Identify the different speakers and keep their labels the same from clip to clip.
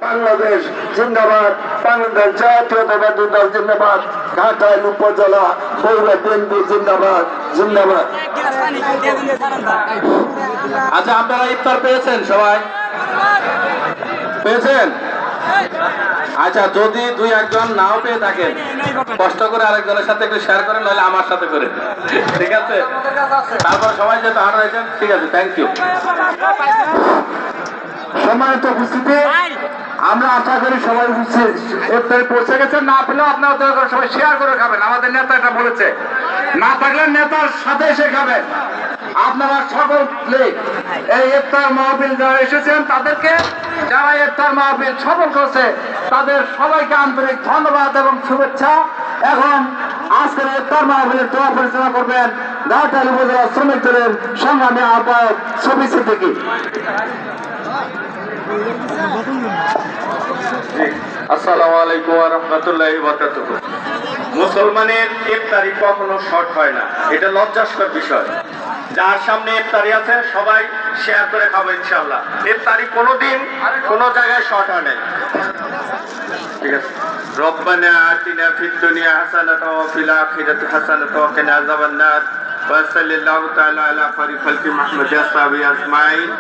Speaker 1: বাংলাদেশ জিন্দাবাদ, বাংলাদেশ জাতীয়তাবাদী দল জিন্দাবাদ, ঘাটাইল উপজেলা পৌর বিএনপি জিন্দাবাদ জিন্দাবাদ।
Speaker 2: আচ্ছা, আপনারা ইফতার পেয়েছেন? সবাই পেয়েছেন? আচ্ছা, যদি দুই একজন নাও পেয়ে থাকেন, কষ্ট করে আরেকজনের সাথে একটু শেয়ার করেন, নাহলে আমার সাথে করে, ঠিক আছে? তারপর সবাই যেহেতু হার হয়েছেন, ঠিক আছে, থ্যাংক ইউ।
Speaker 1: সম্মানিত উপস্থিতি, আমরা আশা করি সবাই ইফতারে পৌঁছে গেছেন। না পেলেও আপনারা দয়া করে সবাই শেয়ার করে খাবেন। আমাদের নেতা এটা বলেছে, না থাকলে নেতার সাথে এসে খাবেন। আপনারা সকলে এই ইফতার মাহফিল যারা এসেছেন, তাদেরকে যারা ইফতার মাহফিল সফল করছে, তাদের সবাইকে আন্তরিক ধন্যবাদ এবং শুভেচ্ছা। এখন আজকের ইফতার মাহফিলের দোয়া পরিচালনা করবেন ঘাটাইল উপজেলা শ্রমিক দলের সংগ্রামী আহ্বায়ক ছবি সিদ্দিকী।
Speaker 2: আসসালামু আলাইকুম ওয়া রাহমাতুল্লাহি ওয়া বারাকাতুহু। মুসলমানের ইফতারি কখনো শর্ট হয় না, এটা লজ্জাস্কর বিষয়। যার সামনে ইফতারি আছে সবাই শেয়ার করে খাবো ইনশাআল্লাহ। ইফতারি কোনোদিন কোনো জায়গায় শর্ট হয় নাই, ঠিক আছে? রব্বানা আতিনা ফিদ দুনিয়া হাসানাতাও ওয়া ফিল আখিরাতি হাসানাতাও ওয়া কিনা আযাবান্নার। وصلى الله تعالى على خير خلق محمد وصحبه أجمعين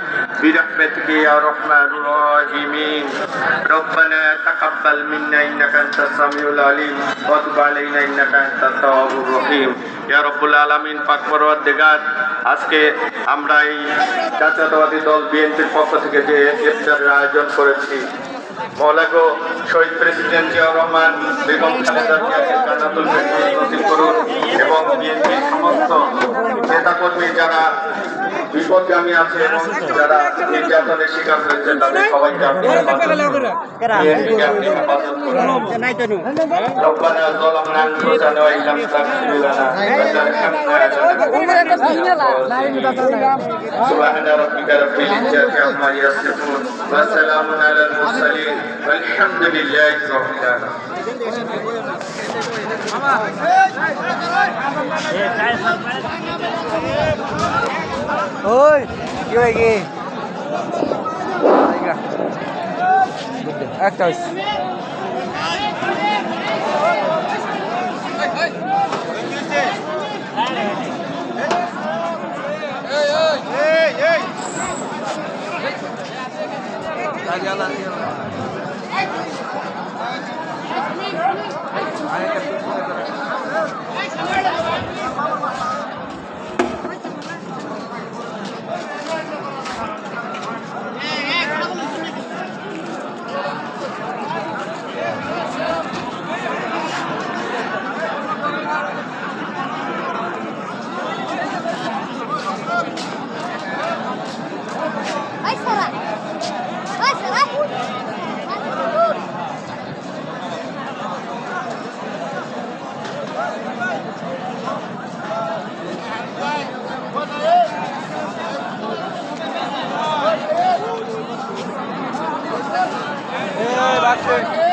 Speaker 2: برحمتك يا رحمن الرحيم. ربنا تقبل منا إنك أنت السميع العليم وتب علينا إنك أنت التواب الرحيم. يا رب العالمين, পাক পরওয়ারদিগার, আজকে আমরা এই জাতীয়তাবাদী দল বিএনপির পক্ষ থেকে যে ইফতারের আয়োজন করেছি, মৌলাগো শহীদ প্রেসিডেন্ট জিয়াউর রহমান, বেগম খালেদা জিয়াকে জান্নাতুল ফেরদৌস নসিব করুন এবং বিএনপির সমস্ত নেতাকর্মী যারা বিপদগামী আছে এবং যারা নির্যাতনের শিকার হয়েছে, তাদের সবাইকে আপনি হেফাজত করুন। রব্বানা যালামনা আনফুসানা ওয়া ইল্লাম তাগফির লানা সুবহানা রাব্বিকা রাব্বিল ইজ্জাতি আম্মা ইয়াসিফুন ওয়া সালামুন আলাল মুরসালিন আলহামদুলিল্লাহি রাব্বিল আলামিন।
Speaker 3: ওই কি হয়ে গে একটা বাচ্চা